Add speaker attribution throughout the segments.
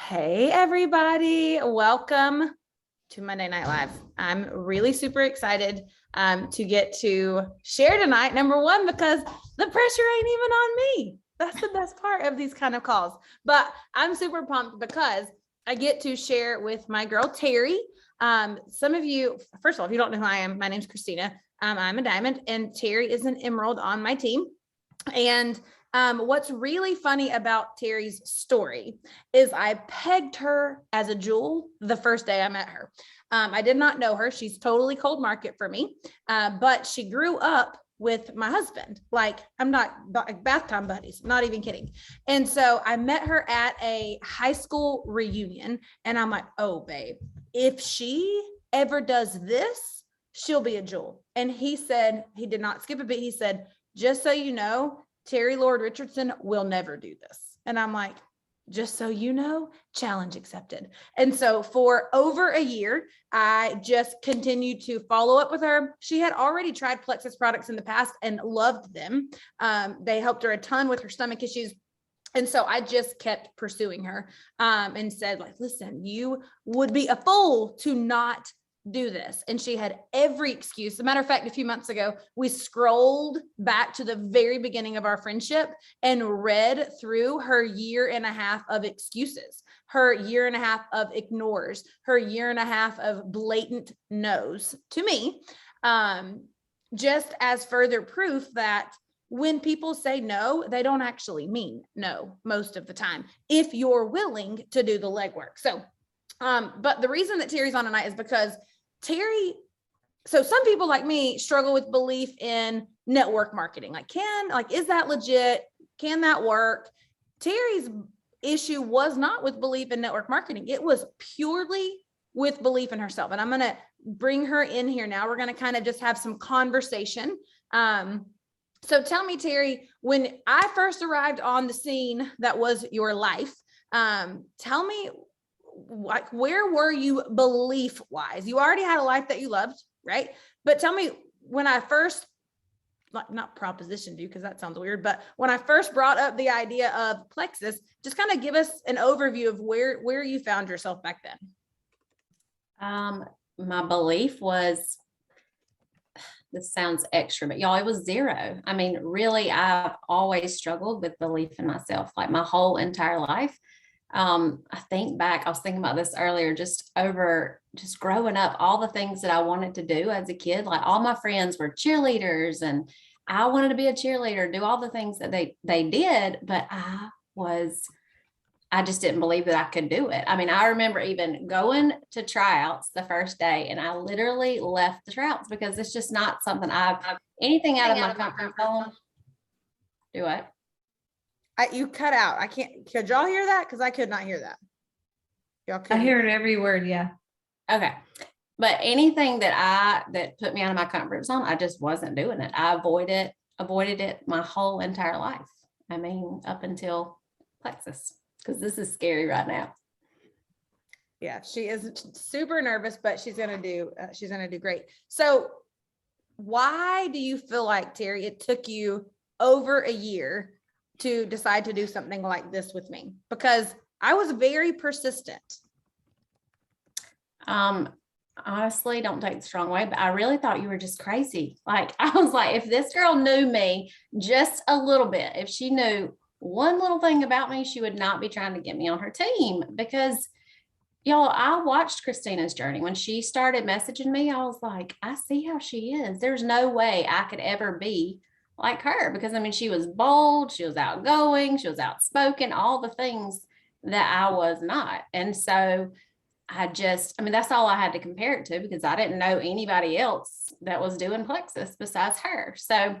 Speaker 1: Hey, everybody. Welcome to Monday Night Live. I'm really super excited to get to share tonight. Number one, because the pressure ain't even on me. That's the best part of these kind of calls. But I'm super pumped because I get to share with my girl, Terri. Some of you, first of all, if you don't know who I am, my name's Christina. I'm a diamond, and Terri is an emerald on my team. And what's really funny about Terri's story is I pegged her as a jewel the first day I met her. I did not know her. She's totally cold market for me, but she grew up with my husband. Like, I'm not like bath time buddies, not even kidding. And so I met her at a high school reunion, and I'm like, oh, babe, if she ever does this, she'll be a jewel. And he said, he did not skip a beat. He said, just so you know, Terri Lord Richardson will never do this. And I'm like, just so you know, challenge accepted. And so for over a year, I just continued to follow up with her. She had already tried Plexus products in the past and loved them. They helped her a ton with her stomach issues. And so I just kept pursuing her and said, like, listen, you would be a fool to not do this. And she had every excuse. As a matter of fact, a few months ago, we scrolled back to the very beginning of our friendship and read through her year and a half of excuses, her year and a half of ignores, her year and a half of blatant no's to me, just as further proof that when people say no, they don't actually mean no most of the time, if you're willing to do the legwork. So, but the reason that Terri's on tonight is because Terri, so some people like me struggle with belief in network marketing. Is that legit? Can that work? Terri's issue was not with belief in network marketing. It was purely with belief in herself. And I'm going to bring her in here now. We're going to kind of just have some conversation. So tell me, Terri, when I first arrived on the scene that was your life, tell me, like, where were you belief wise? You already had a life that you loved, right? But tell me, when I first, not propositioned you, because that sounds weird, but when I first brought up the idea of Plexus, just kind of give us an overview of where you found yourself back then.
Speaker 2: My belief was, this sounds extra, but y'all, it was zero. I mean, really, I've always struggled with belief in myself, like my whole entire life. I think back, I was thinking about this earlier, just growing up, all the things that I wanted to do as a kid, like all my friends were cheerleaders and I wanted to be a cheerleader, do all the things that they did, but I just didn't believe that I could do it. I mean, I remember even going to tryouts the first day and I literally left the tryouts because it's just not something anything out of my comfort zone. Do what?
Speaker 1: You cut out. I can't. Could y'all hear that? Because I could not hear that.
Speaker 3: Y'all could. I hear it every word. Yeah.
Speaker 2: Okay. But anything that put me out of my comfort zone, I just wasn't doing it. I avoided it my whole entire life. I mean, up until Plexus, because this is scary right now.
Speaker 1: Yeah, she is super nervous, but she's gonna do great. So, why do you feel like, Terri, it took you over a year to decide to do something like this with me? Because I was very persistent.
Speaker 2: Honestly, don't take the strong way, but I really thought you were just crazy. Like, I was like, if this girl knew me just a little bit, if she knew one little thing about me, she would not be trying to get me on her team. Because y'all, I watched Christina's journey. When she started messaging me, I was like, I see how she is. There's no way I could ever be like her, because I mean, she was bold, she was outgoing, she was outspoken, all the things that I was not. And so that's all I had to compare it to, because I didn't know anybody else that was doing Plexus besides her. So,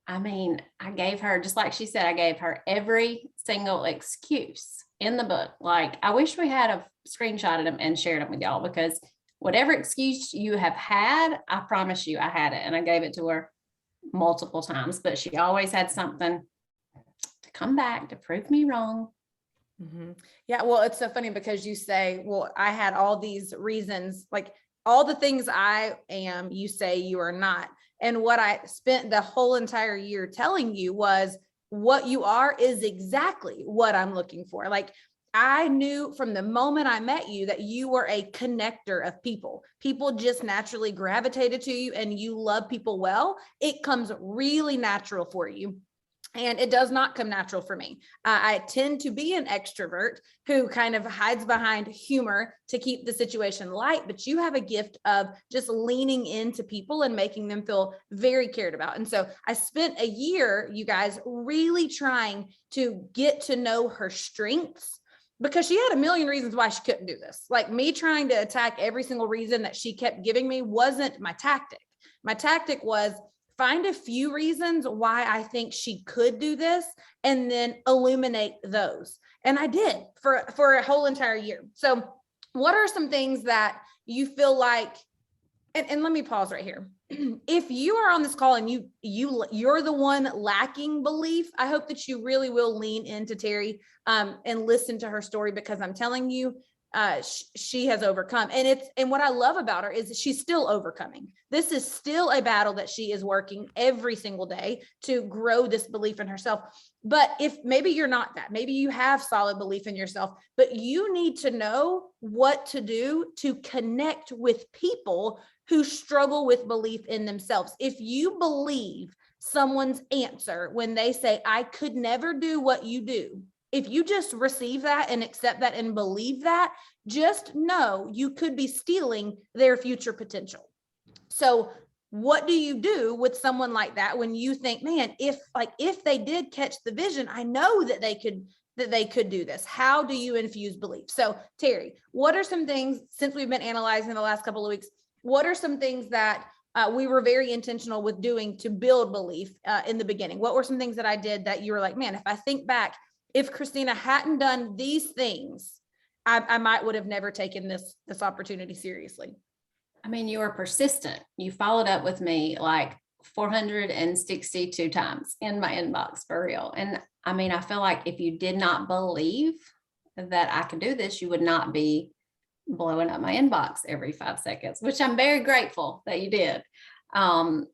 Speaker 2: I mean, I gave her, just like she said, I gave her every single excuse in the book. Like, I wish we had screenshotted them and shared them with y'all, because whatever excuse you have had, I promise you I had it. And I gave it to her multiple times, but she always had something to come back to prove me wrong.
Speaker 1: Mm-hmm. Yeah, well, it's so funny because you say, well, I had all these reasons, like all the things I am, you say you are not. And what I spent the whole entire year telling you was what you are is exactly what I'm looking for. Like, I knew from the moment I met you that you were a connector of people. People just naturally gravitated to you, and you love people well. It comes really natural for you. And it does not come natural for me. I tend to be an extrovert who kind of hides behind humor to keep the situation light, but you have a gift of just leaning into people and making them feel very cared about. And so I spent a year, you guys, really trying to get to know her strengths, because she had a million reasons why she couldn't do this. Like, me trying to attack every single reason that she kept giving me wasn't my tactic. My tactic was find a few reasons why I think she could do this and then illuminate those. And I did for a whole entire year. So what are some things that you feel like, and let me pause right here. If you are on this call and you're the one lacking belief, I hope that you really will lean into Terri and listen to her story, because I'm telling you, she has overcome. And what I love about her is she's still overcoming. This is still a battle that she is working every single day to grow this belief in herself. But if maybe you're not that, maybe you have solid belief in yourself, but you need to know what to do to connect with people who struggle with belief in themselves. If you believe someone's answer when they say, I could never do what you do, if you just receive that and accept that and believe that, just know you could be stealing their future potential. So what do you do with someone like that when you think, man, if they did catch the vision, I know that they could do this? How do you infuse belief? So Terri, what are some things, since we've been analyzing the last couple of weeks, what are some things that we were very intentional with doing to build belief in the beginning? What were some things that I did that you were like, man, if I think back, if Christina hadn't done these things, I might would have never taken this opportunity seriously?
Speaker 2: I mean, you were persistent. You followed up with me like 462 times in my inbox, for real. And I mean, I feel like if you did not believe that I could do this, you would not be blowing up my inbox every 5 seconds, which I'm very grateful that you did. When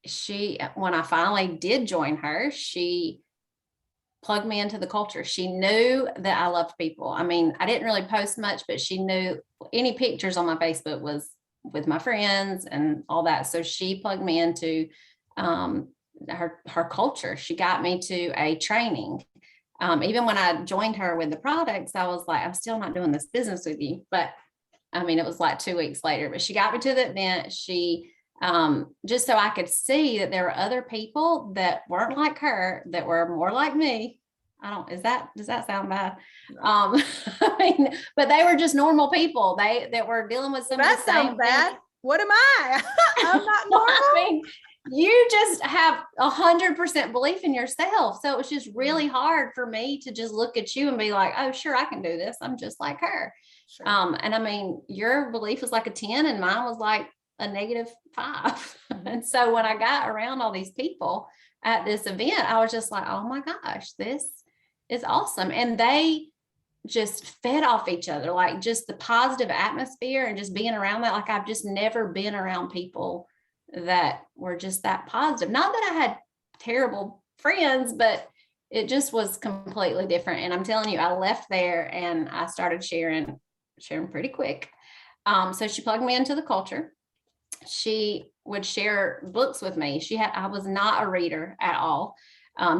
Speaker 2: I finally did join her, she plugged me into the culture. She knew that I loved people. I mean, I didn't really post much, but she knew any pictures on my Facebook was with my friends and all that. So she plugged me into her culture. She got me to a training. Even when I joined her with the products, I was like, I'm still not doing this business with you. But I mean, it was like 2 weeks later, but she got me to the event. She just so I could see that there were other people that weren't like her, that were more like me. Does that sound bad? I mean, but they were just normal people. That were dealing with some of the same
Speaker 1: sounds bad.
Speaker 2: things.
Speaker 1: What am I? I'm not normal.
Speaker 2: I mean, you just have 100% belief in yourself. So it was just really hard for me to just look at you and be like, oh, sure, I can do this. I'm just like her. Sure. And I mean, your belief was like a 10 and mine was like a -5. And so when I got around all these people at this event, I was just like, oh my gosh, this is awesome. And they just fed off each other, like just the positive atmosphere and just being around that. Like, I've just never been around people that were just that positive. Not that I had terrible friends, but it just was completely different. And I'm telling you, I left there and I started sharing pretty quick. So she plugged me into the culture. She would share books with me. I was not a reader at all.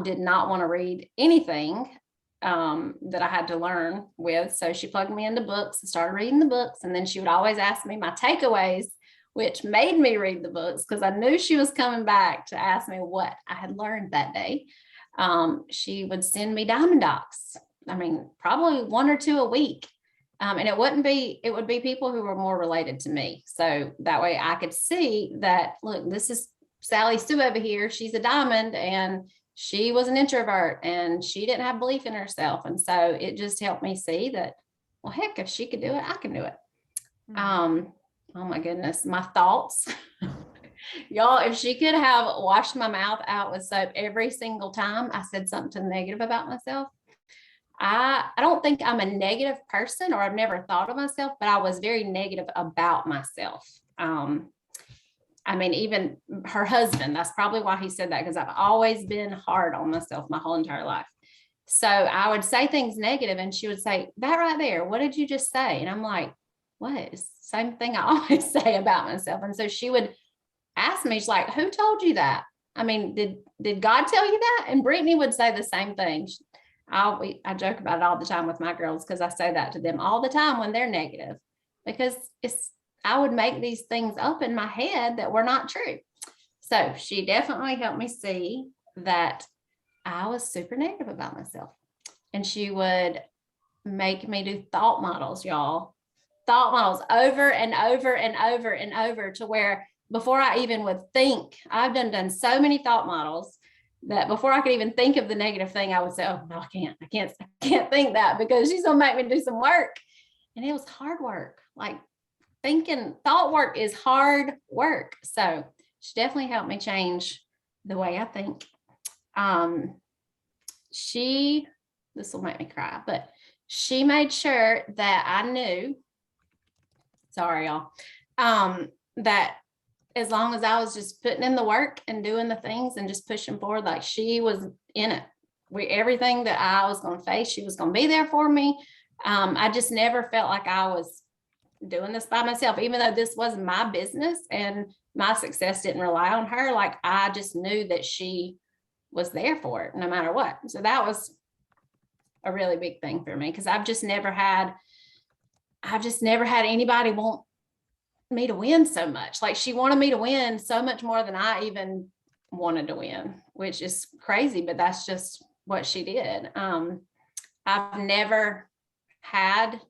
Speaker 2: Did not want to read anything that I had to learn with. So she plugged me into books and started reading the books. And then she would always ask me my takeaways, which made me read the books because I knew she was coming back to ask me what I had learned that day. She would send me diamond docs. I mean, probably 1 or 2 a week. And it would be people who were more related to me. So that way I could see that, look, this is Sally Sue over here. She's a diamond and she was an introvert and she didn't have belief in herself. And so it just helped me see that, well, heck, if she could do it, I can do it. Mm-hmm. Oh my goodness, my thoughts. Y'all, if she could have washed my mouth out with soap every single time I said something negative about myself. I don't think I'm a negative person, or I've never thought of myself, but I was very negative about myself. I mean, even her husband, that's probably why he said that, because I've always been hard on myself my whole entire life. So I would say things negative and she would say, that right there, what did you just say? And I'm like, what? It's the same thing I always say about myself. And so she would ask me, she's like, who told you that? I mean, did God tell you that? And Brittany would say the same thing. I joke about it all the time with my girls because I say that to them all the time when they're negative, because I would make these things up in my head that were not true. So she definitely helped me see that I was super negative about myself. And she would make me do thought models, y'all. Thought models over and over and over and over, to where before I even would think, I've done so many thought models that before I could even think of the negative thing, I would say, oh no, I can't think that, because she's gonna make me do some work. And it was hard work. Like, thought work is hard work. So she definitely helped me change the way I think. This will make me cry, but she made sure that I knew, sorry y'all, that as long as I was just putting in the work and doing the things and just pushing forward, like she was in it. Everything that I was going to face, she was going to be there for me. I just never felt like I was doing this by myself, even though this was my business and my success didn't rely on her. Like, I just knew that she was there for it no matter what. So that was a really big thing for me, because I've just never had anybody want me to win so much. Like, she wanted me to win so much more than I even wanted to win, which is crazy, but that's just what she did. I've never had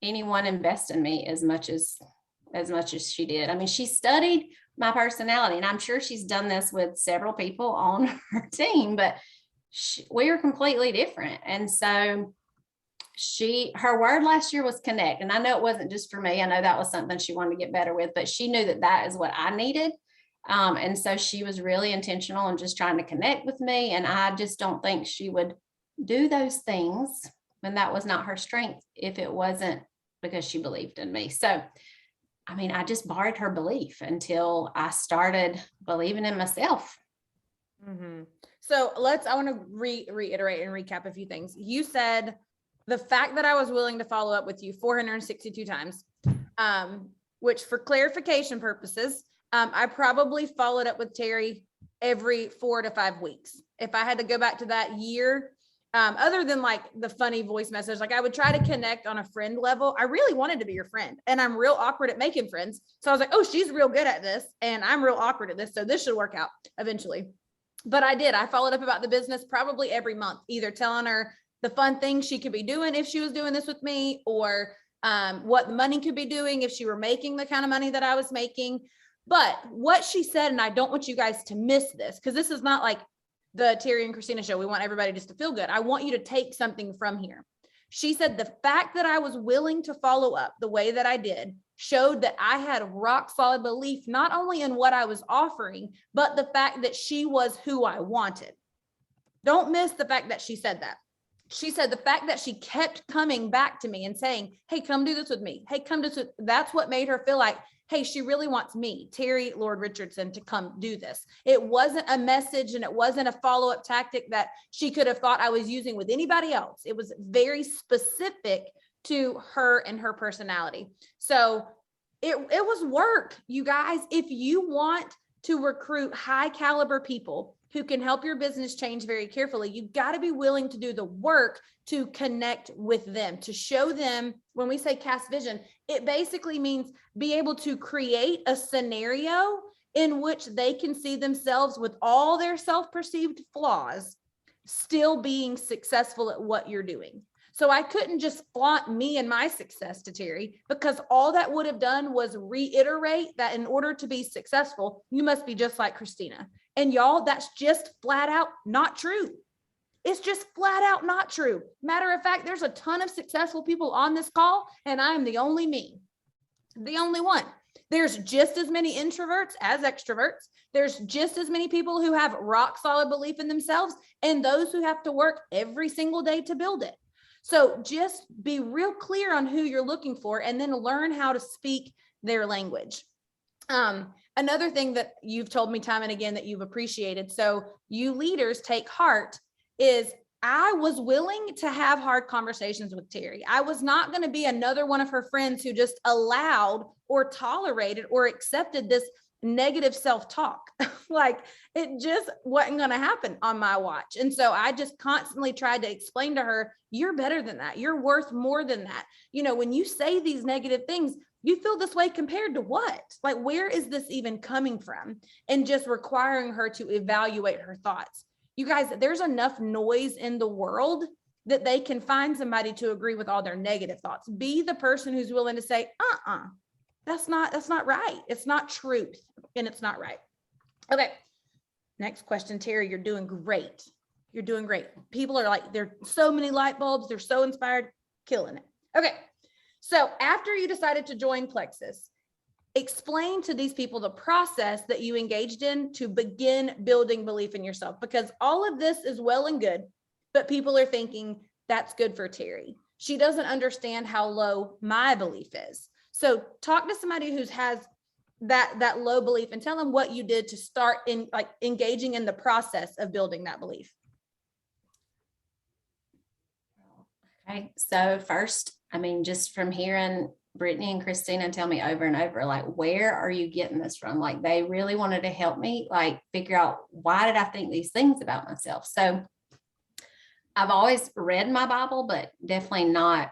Speaker 2: anyone invest in me as much as she did. I mean, she studied my personality, and I'm sure she's done this with several people on her team, but we are completely different. And so her word last year was connect. And I know it wasn't just for me. I know that was something she wanted to get better with, but she knew that is what I needed. And so she was really intentional and just trying to connect with me. And I just don't think she would do those things when that was not her strength, if it wasn't because she believed in me. So, I mean, I just borrowed her belief until I started believing in myself.
Speaker 1: Mm-hmm. So I want to reiterate and recap a few things. You said the fact that I was willing to follow up with you 462 times, which, for clarification purposes, I probably followed up with Terri every 4 to 5 weeks. If I had to go back to that year, other than like the funny voice message, like I would try to connect on a friend level. I really wanted to be your friend, and I'm real awkward at making friends. So I was like, oh, she's real good at this and I'm real awkward at this, so this should work out eventually. But I followed up about the business probably every month, either telling her the fun things she could be doing if she was doing this with me, or what the money could be doing if she were making the kind of money that I was making. But what she said, and I don't want you guys to miss this, because this is not like the Terri and Christina show. We want everybody just to feel good. I want you to take something from here. She said the fact that I was willing to follow up the way that I did showed that I had rock solid belief, not only in what I was offering, but the fact that she was who I wanted. Don't miss the fact that she said that. She said the fact that she kept coming back to me and saying, hey, come do this with me. Hey, come do this. That's what made her feel like, hey, she really wants me, Terri Lord Richardson, to come do this. It wasn't a message, and it wasn't a follow-up tactic that she could have thought I was using with anybody else. It was very specific to her and her personality. So it was work, you guys. If you want to recruit high caliber people who can help your business change very carefully, you got to be willing to do the work to connect with them, to show them. When we say cast vision, it basically means be able to create a scenario in which they can see themselves with all their self-perceived flaws still being successful at what you're doing. So I couldn't just flaunt me and my success to Terri, because all that would have done was reiterate that in order to be successful, you must be just like Christina. And y'all, that's just flat out not true. It's just flat out not true. Matter of fact, there's a ton of successful people on this call, and I am the only me, the only one. There's just as many introverts as extroverts. There's just as many people who have rock solid belief in themselves, and those who have to work every single day to build it. So just be real clear on who you're looking for, and then learn how to speak their language. Another thing that you've told me time and again that you've appreciated, so you leaders take heart, is I was willing to have hard conversations with Terri. I was not going to be another one of her friends who just allowed or tolerated or accepted this negative self-talk. Like it just wasn't going to happen on my watch. And so I just constantly tried to explain to her, you're better than that. You're worth more than that. You know, when you say these negative things, you feel this way compared to what? Like, where is this even coming from? And just requiring her to evaluate her thoughts. You guys, there's enough noise in the world that they can find somebody to agree with all their negative thoughts. Be the person who's willing to say, that's not right. It's not truth. And it's not right. Okay. Next question, Terri, you're doing great. You're doing great. People are like, there's so many light bulbs. They're so inspired, killing it. Okay. So after you decided to join Plexus, explain to these people the process that you engaged in to begin building belief in yourself, because all of this is well and good, but people are thinking that's good for Terri. She doesn't understand how low my belief is. So talk to somebody who has that low belief and tell them what you did to start in like engaging in the process of building that belief.
Speaker 2: Okay. So first, I mean, just from hearing Brittany and Christina tell me over and over, like, where are you getting this from? Like, they really wanted to help me, like, figure out why did I think these things about myself? So I've always read my Bible, but definitely not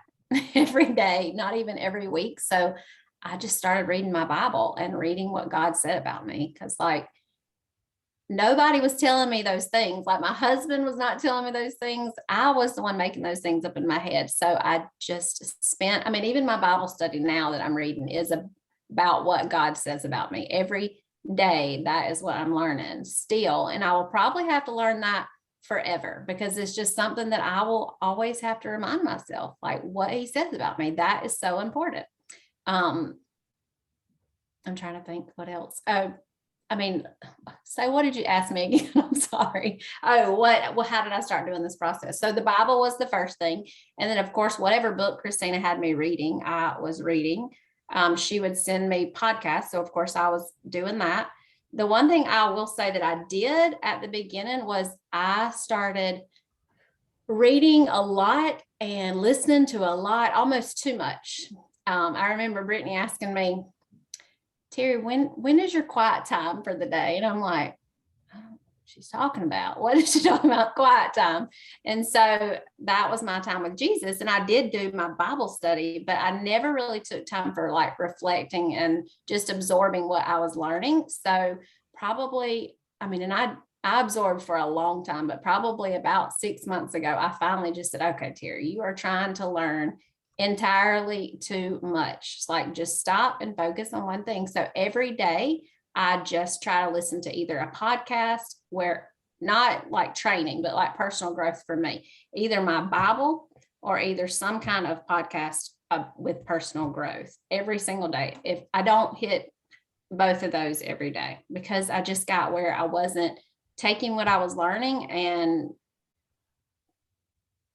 Speaker 2: every day, not even every week. So I just started reading my Bible and reading what God said about me. Cause like nobody was telling me those things. Like my husband was not telling me those things. I was the one making those things up in my head. So I just spent, I mean, even my Bible study now that I'm reading is about what God says about me every day. That is what I'm learning still. And I will probably have to learn that forever, because it's just something that I will always have to remind myself, like what he says about me. That is so important. I'm trying to think what else. Oh, I mean, so what did you ask me again? I'm sorry. Well, how did I start doing this process? So the Bible was the first thing. And then of course, whatever book Christina had me reading, I was reading. She would send me podcasts. So of course I was doing that. The one thing I will say that I did at the beginning was I started reading a lot and listening to a lot, almost too much. I remember Brittany asking me, Terri, when is your quiet time for the day? And I'm like, oh, she's talking about, what is she talking about? Quiet time. And so that was my time with Jesus. And I did do my Bible study, but I never really took time for like reflecting and just absorbing what I was learning. So probably, I mean, and I absorbed for a long time, but probably about 6 months ago, I finally just said, okay, Terri, you are trying to learn entirely too much. It's like, just stop and focus on one thing. So every day I just try to listen to either a podcast where not like training, but like personal growth for me, either my Bible or either some kind of podcast with personal growth every single day. If I don't hit both of those every day, because I just got where I wasn't taking what I was learning and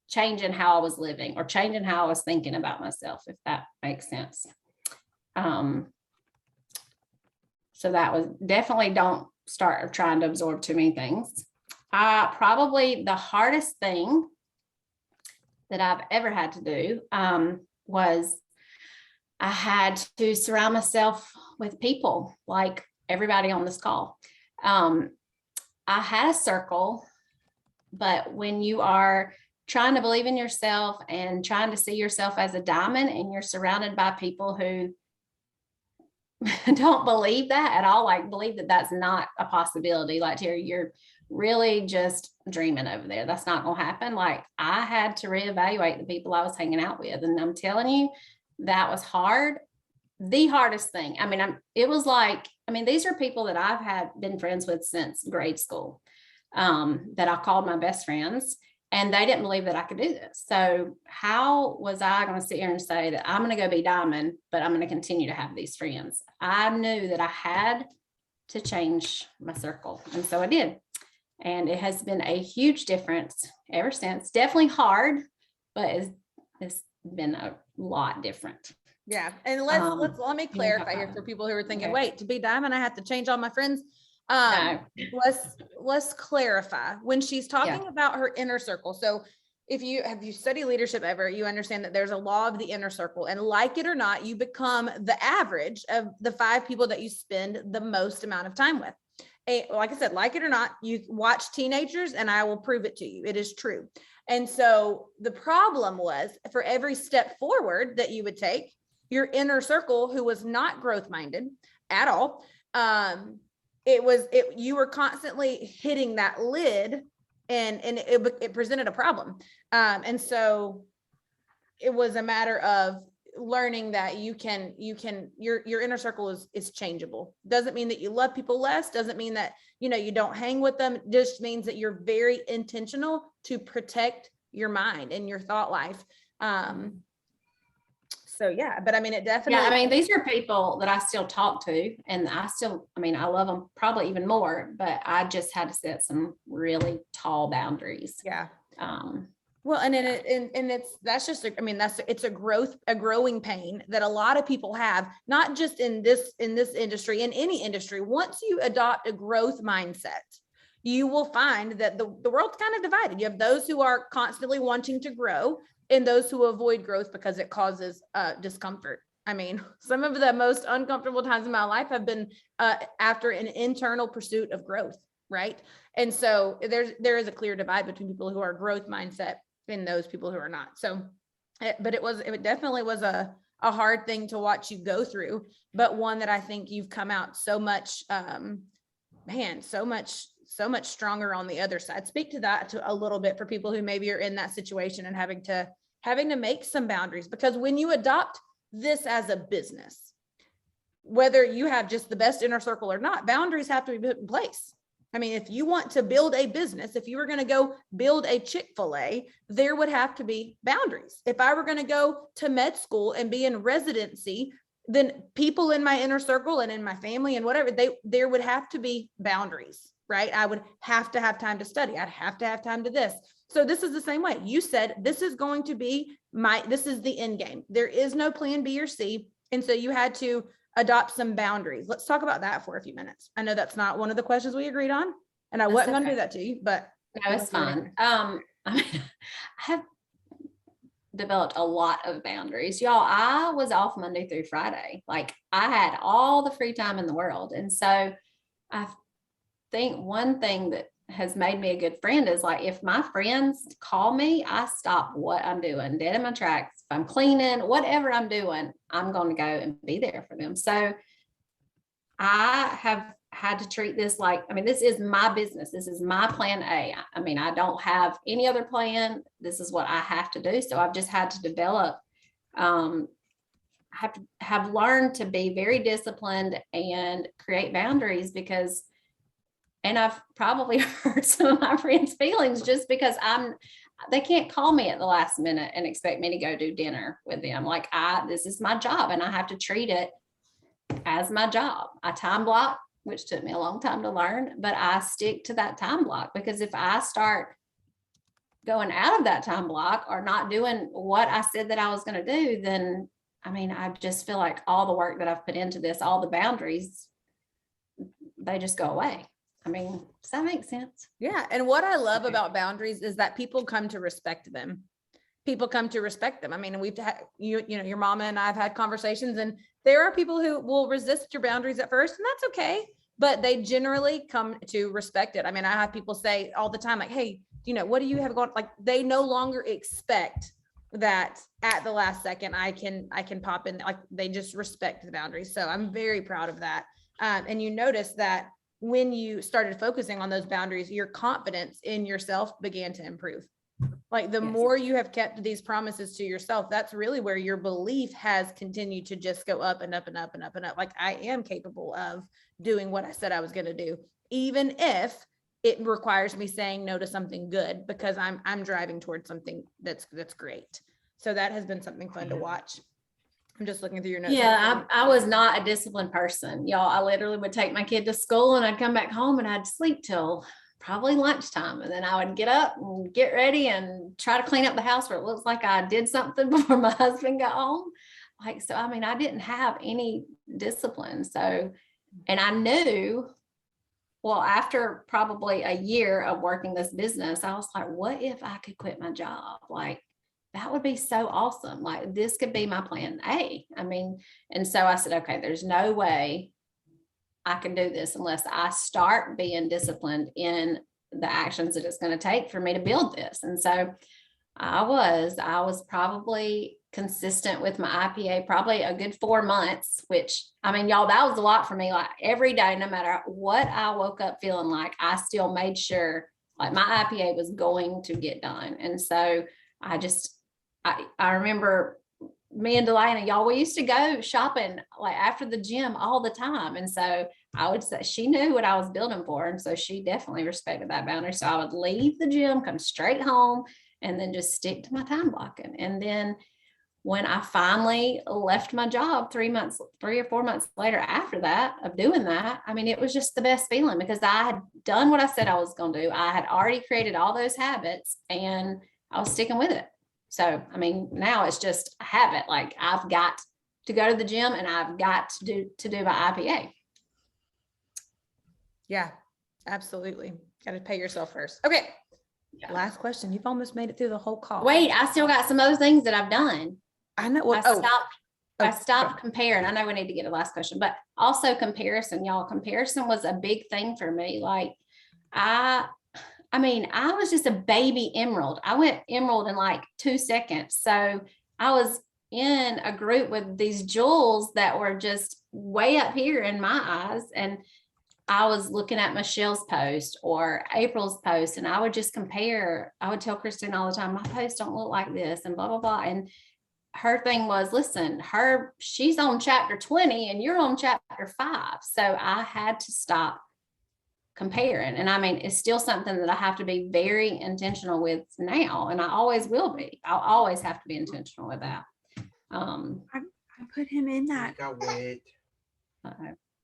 Speaker 2: changing how I was living or changing how I was thinking about myself, if that makes sense. So that was definitely, don't start trying to absorb too many things. Probably the hardest thing that I've ever had to do was I had to surround myself with people like everybody on this call. I had a circle, but when you are trying to believe in yourself and trying to see yourself as a diamond, and you're surrounded by people who don't believe that at all, like believe that that's not a possibility. Like, Terri, you're really just dreaming over there. That's not going to happen. Like, I had to reevaluate the people I was hanging out with. And I'm telling you, that was hard. The hardest thing. I mean, it was like, I mean, these are people that I've been friends with since grade school, that I called my best friends. And they didn't believe that I could do this. So how was I going to sit here and say that I'm going to go be diamond, but I'm going to continue to have these friends? I knew that I had to change my circle. And so I did. And it has been a huge difference ever since. Definitely hard, but it's been a lot different.
Speaker 1: Yeah. And let me clarify here for people who are thinking, wait, to be diamond, I have to change all my friends.
Speaker 2: No.
Speaker 1: Let's clarify when she's talking about her inner circle. So if you studied leadership ever, you understand that there's a law of the inner circle, and like it or not, you become the average of the 5 people that you spend the most amount of time with. And like I said, like it or not, you watch teenagers and I will prove it to you. It is true. And so the problem was, for every step forward that you would take, your inner circle, who was not growth minded at all, you were constantly hitting that lid, and it presented a problem. And so it was a matter of learning that your inner circle is changeable. Doesn't mean that you love people less, doesn't mean that, you don't hang with them. Just means that you're very intentional to protect your mind and your thought life. So yeah, but I mean, it definitely.
Speaker 2: Yeah, I mean, these are people that I still talk to, and I love them probably even more, but I just had to set some really tall boundaries.
Speaker 1: Yeah. Well, and it's a growing pain that a lot of people have, not just in this industry, in any industry. Once you adopt a growth mindset, you will find that the world's kind of divided. You have those who are constantly wanting to grow, and those who avoid growth because it causes discomfort. I mean, some of the most uncomfortable times in my life have been after an internal pursuit of growth, right? And so there is a clear divide between people who are growth mindset and those people who are not. So, but it definitely was a hard thing to watch you go through, but one that I think you've come out so much, so much stronger on the other side. Speak to that a little bit for people who maybe are in that situation and having to make some boundaries, because when you adopt this as a business, whether you have just the best inner circle or not, boundaries have to be put in place. I mean, if you want to build a business, if you were going to go build a Chick-fil-A, there would have to be boundaries. If I were going to go to med school and be in residency, then people in my inner circle and in my family and whatever, there would have to be boundaries, right? I would have to have time to study. I'd have to have time to this. So this is the same way. You said, this is going to be this is the end game. There is no plan B or C. And so you had to adopt some boundaries. Let's talk about that for a few minutes. I know that's not one of the questions we agreed on, and I wasn't going to do that to you, but
Speaker 2: no, it's fine. I mean, I have developed a lot of boundaries, y'all. I was off Monday through Friday. Like, I had all the free time in the world. And so I think one thing that has made me a good friend is, like, if my friends call me, I stop what I'm doing dead in my tracks. If I'm cleaning, whatever I'm doing, I'm going to go and be there for them. So I have had to treat this like, I mean, this is my business. This is my plan A. I mean, I don't have any other plan. This is what I have to do. So I've just had to develop, have learned to be very disciplined and create boundaries, because and I've probably hurt some of my friends' feelings just because they can't call me at the last minute and expect me to go do dinner with them. Like, this is my job, and I have to treat it as my job. I time block, which took me a long time to learn, but I stick to that time block, because if I start going out of that time block or not doing what I said that I was going to do, then, I mean, I just feel like all the work that I've put into this, all the boundaries, they just go away. I mean, does that make sense?
Speaker 1: Yeah. And what I love about boundaries is that people come to respect them. People come to respect them. I mean, we've had, your mama and I have had conversations, and there are people who will resist your boundaries at first, and that's okay, but they generally come to respect it. I mean, I have people say all the time, like, hey, what do you have going? Like, they no longer expect that at the last second I can pop in. Like, they just respect the boundaries. So I'm very proud of that. And you notice that when you started focusing on those boundaries, your confidence in yourself began to improve. Like, the more you have kept these promises to yourself, that's really where your belief has continued to just go up and up and up and up and up. Like, I am capable of doing what I said I was going to do, even if it requires me saying no to something good, because I'm driving towards something that's great. So that has been something fun to watch. I'm just looking through your notes.
Speaker 2: Yeah, I was not a disciplined person, y'all. I literally would take my kid to school, and I'd come back home and I'd sleep till probably lunchtime. And then I would get up and get ready and try to clean up the house where it looks like I did something before my husband got home. Like, so, I mean, I didn't have any discipline. So, and I knew well, after probably a year of working this business, I was like, what if I could quit my job? Like, that would be so awesome. Like, this could be my plan A. I mean, and so I said, okay, there's no way I can do this unless I start being disciplined in the actions that it's going to take for me to build this. And so I was probably consistent with my IPA, probably a good 4 months, which, I mean, y'all, that was a lot for me. Like, every day, no matter what I woke up feeling like, I still made sure like my IPA was going to get done. And so I remember me and Delaney, y'all, we used to go shopping like after the gym all the time. And so I would say she knew what I was building for. And so she definitely respected that boundary. So I would leave the gym, come straight home, and then just stick to my time blocking. And then when I finally left my job 3 or 4 months later after that, of doing that, I mean, it was just the best feeling because I had done what I said I was going to do. I had already created all those habits and I was sticking with it. So, I mean, now it's just a habit. Like, I've got to go to the gym and I've got to do my IPA.
Speaker 1: Yeah, absolutely. Got to pay yourself first. Okay. Yeah. Last question. You've almost made it through the whole call.
Speaker 2: Wait, I still got some other things that I've done.
Speaker 1: I know. Well,
Speaker 2: I stopped comparing. I know we need to get a last question, but also comparison, y'all. Comparison was a big thing for me. Like, I was just a baby emerald. I went emerald in like 2 seconds. So I was in a group with these jewels that were just way up here in my eyes. And I was looking at Michelle's post or April's post, and I would just compare. I would tell Kristen all the time, my posts don't look like this and blah, blah, blah. And her thing was, listen, she's on chapter 20 and you're on chapter 5. So I had to stop comparing. And I mean, it's still something that I have to be very intentional with now. And I always will be. I'll always have to be intentional with that.
Speaker 1: I put him in that.
Speaker 4: It got wet.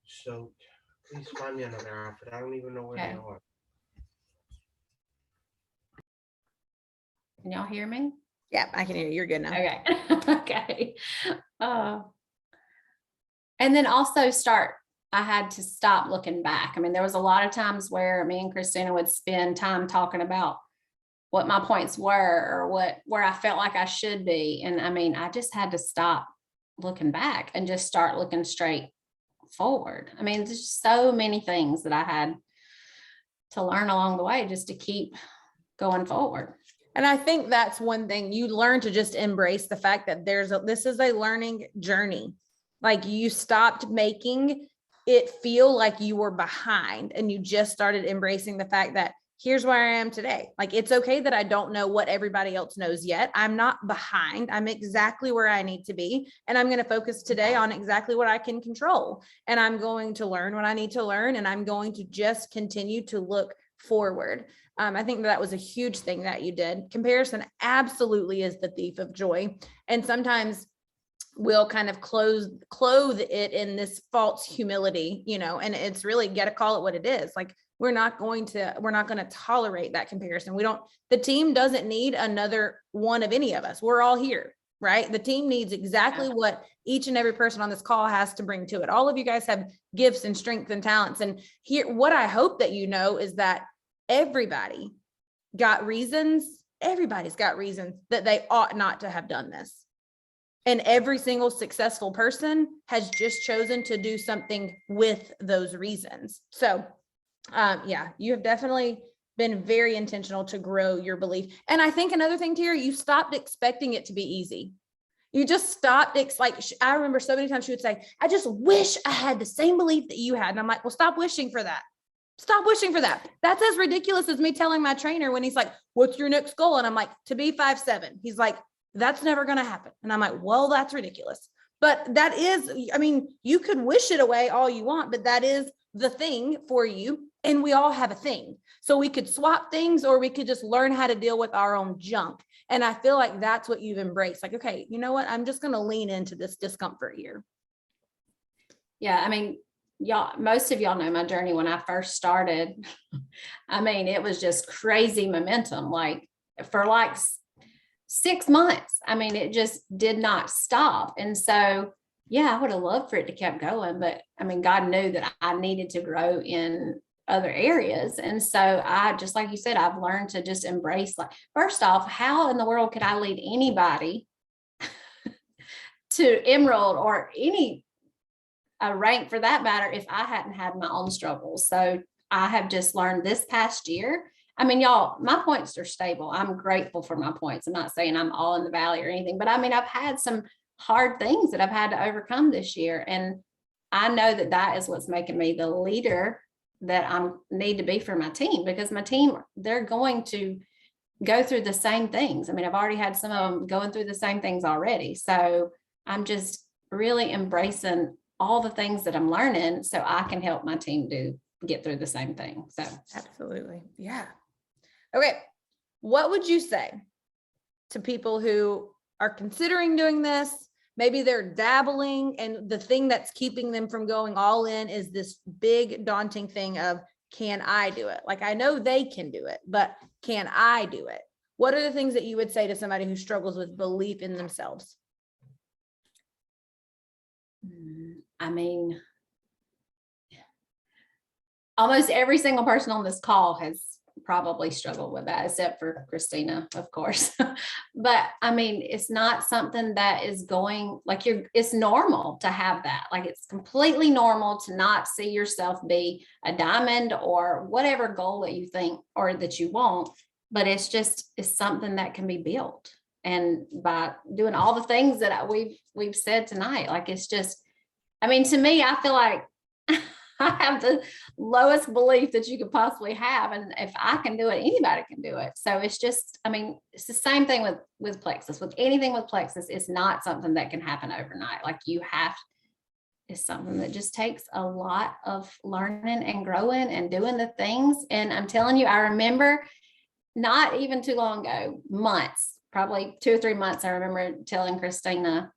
Speaker 4: So please find me another outfit. I don't even know where they are.
Speaker 2: Can y'all hear me?
Speaker 1: Yeah, I can hear you. You're good now.
Speaker 2: Okay. Okay. And then also I had to stop looking back. I mean, there was a lot of times where me and Christina would spend time talking about what my points were or where I felt like I should be. And I mean, I just had to stop looking back and just start looking straight forward. I mean, there's so many things that I had to learn along the way just to keep going forward.
Speaker 1: And I think that's one thing you learn, to just embrace the fact that this is a learning journey. Like, you stopped making it feel like you were behind and you just started embracing the fact that here's where I am today. Like, it's okay that I don't know what everybody else knows yet. I'm not behind. I'm exactly where I need to be. And I'm going to focus today on exactly what I can control. And I'm going to learn what I need to learn. And I'm going to just continue to look forward. I think that was a huge thing that you did. Comparison absolutely is the thief of joy. And sometimes we'll kind of clothe it in this false humility, and it's really, got to call it what it is. Like, we're not going to tolerate that comparison. The team doesn't need another one of any of us. We're all here, right? The team needs exactly what each and every person on this call has to bring to it. All of you guys have gifts and strengths and talents. And here, what I hope that you know is that everybody's got reasons that they ought not to have done this. And every single successful person has just chosen to do something with those reasons. So you have definitely been very intentional to grow your belief. And I think another thing, Terri, you stopped expecting it to be easy. You just stopped. I remember so many times she would say, I just wish I had the same belief that you had. And I'm like, well, stop wishing for that. Stop wishing for that. That's as ridiculous as me telling my trainer when he's like, what's your next goal? And I'm like, to be 5'7". He's like, that's never going to happen. And I'm like, well, that's ridiculous. But that is, I mean, you could wish it away all you want, but that is the thing for you. And we all have a thing. So we could swap things, or we could just learn how to deal with our own junk. And I feel like that's what you've embraced. Like, okay, you know what? I'm just going to lean into this discomfort here.
Speaker 2: Yeah. I mean, most of y'all know my journey when I first started. I mean, it was just crazy momentum, like for like 6 months. I mean, it just did not stop. And so, yeah, I would have loved for it to keep going, but I mean, God knew that I needed to grow in other areas. And so I, just like you said, I've learned to just embrace, like, first off, how in the world could I lead anybody to Emerald or any rank for that matter if I hadn't had my own struggles? So I have just learned this past year. I mean, y'all, my points are stable. I'm grateful for my points. I'm not saying I'm all in the valley or anything, but I mean, I've had some hard things that I've had to overcome this year. And I know that that is what's making me the leader that I need to be for my team, because my team, they're going to go through the same things. I mean, I've already had some of them going through the same things already. So I'm just really embracing all the things that I'm learning so I can help my team get through the same thing. So
Speaker 1: absolutely. Yeah. Okay. What would you say to people who are considering doing this? Maybe they're dabbling, and the thing that's keeping them from going all in is this big daunting thing of, can I do it? Like, I know they can do it, but can I do it? What are the things that you would say to somebody who struggles with belief in themselves?
Speaker 2: I mean, almost every single person on this call has probably struggled with that, except for Christina, of course. But I mean, it's not something that is going like it's normal to have that. Like, it's completely normal to not see yourself be a diamond or whatever goal that you think or that you want, but it's something that can be built. And by doing all the things that we've said tonight, like, it's just, I mean, to me, I feel like I have the lowest belief that you could possibly have. And if I can do it, anybody can do it. So it's just, I mean, it's the same thing with Plexus. With anything with Plexus, it's not something that can happen overnight. Like, it's something that just takes a lot of learning and growing and doing the things. And I'm telling you, I remember not even too long ago, months, probably 2 or 3 months, I remember telling Christina,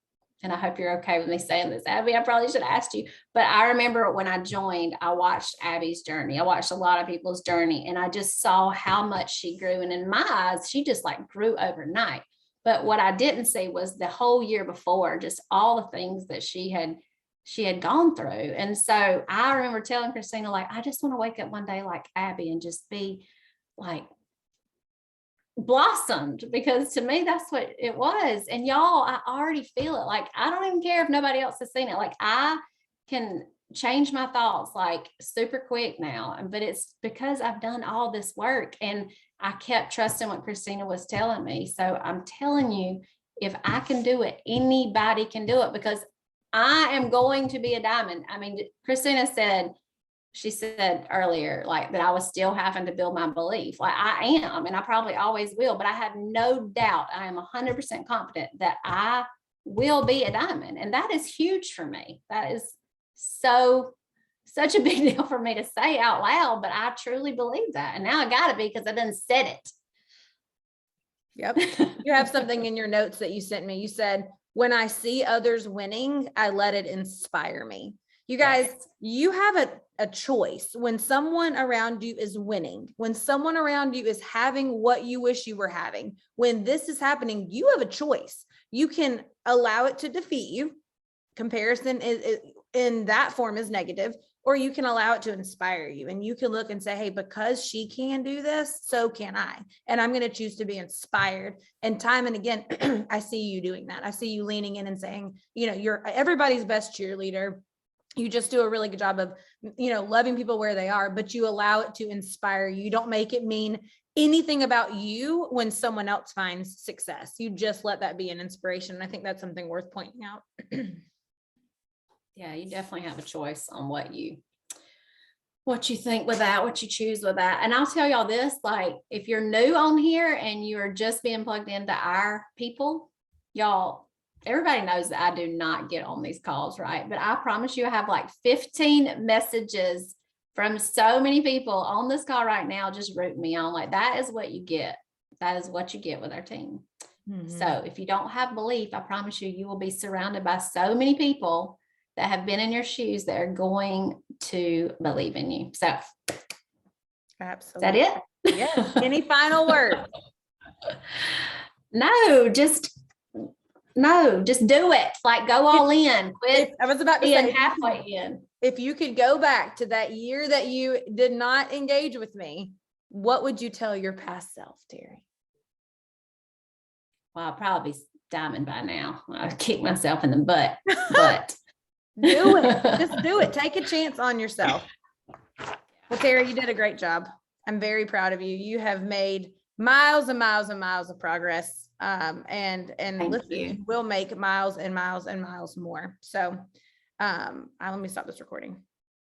Speaker 2: and I hope you're okay with me saying this, Abby, I probably should have asked you, but I remember when I joined, I watched Abby's journey. I watched a lot of people's journey, and I just saw how much she grew. And in my eyes, she just like grew overnight. But what I didn't see was the whole year before, just all the things that she had gone through. And so I remember telling Christina, like, I just want to wake up one day like Abby and just be like blossomed, because to me that's what it was. And y'all, I already feel it. Like, I don't even care if nobody else has seen it. Like, I can change my thoughts like super quick now, but it's because I've done all this work and I kept trusting what Christina was telling me. So I'm telling you, if I can do it, anybody can do it, because I am going to be a diamond. I mean, Christina said, she said earlier, like, that I was still having to build my belief. Like, I am, and I probably always will, but I have no doubt, I am 100% confident that I will be a diamond. And that is huge for me. That is such a big deal for me to say out loud, but I truly believe that. And now I gotta be, because I done said it.
Speaker 1: Yep. You have something in your notes that you sent me. You said, when I see others winning, I let it inspire me. You guys, yes. You have a choice. When someone around you is winning, when someone around you is having what you wish you were having, when this is happening, you have a choice. You can allow it to defeat you. Comparison is in that form is negative, or you can allow it to inspire you. And you can look and say, hey, because she can do this, so can I. And I'm going to choose to be inspired. And time and again, I see you doing that. I see you leaning in and saying, you're everybody's best cheerleader. You just do a really good job of, loving people where they are, but you allow it to inspire you. You don't make it mean anything about you when someone else finds success. You just let that be an inspiration. And I think that's something worth pointing out.
Speaker 2: Yeah, you definitely have a choice on what you think with that, what you choose with that. And I'll tell y'all this, like, if you're new on here and you're just being plugged into our people, y'all, everybody knows that I do not get on these calls, right? But I promise you, I have like 15 messages from so many people on this call right now, just rooting me on. Like, that is what you get. That is what you get with our team. Mm-hmm. So if you don't have belief, I promise you, you will be surrounded by so many people that have been in your shoes that are going to believe in you. So
Speaker 1: absolutely.
Speaker 2: Is that it?
Speaker 1: Yes. Any final words?
Speaker 2: No, just No, just do it. Like go all in. Quit
Speaker 1: I was about to
Speaker 2: being
Speaker 1: say,
Speaker 2: halfway in.
Speaker 1: if you could go back to that year that you did not engage with me, what would you tell your past self, Terri?
Speaker 2: Well, I'll probably be diamond by now. I kick myself in the butt, but
Speaker 1: Do it. Just do it. Take a chance on yourself. Well, Terri, you did a great job. I'm very proud of you. You have made miles and miles and miles of progress. And listen, you will make miles and miles and miles more. So let me stop this recording.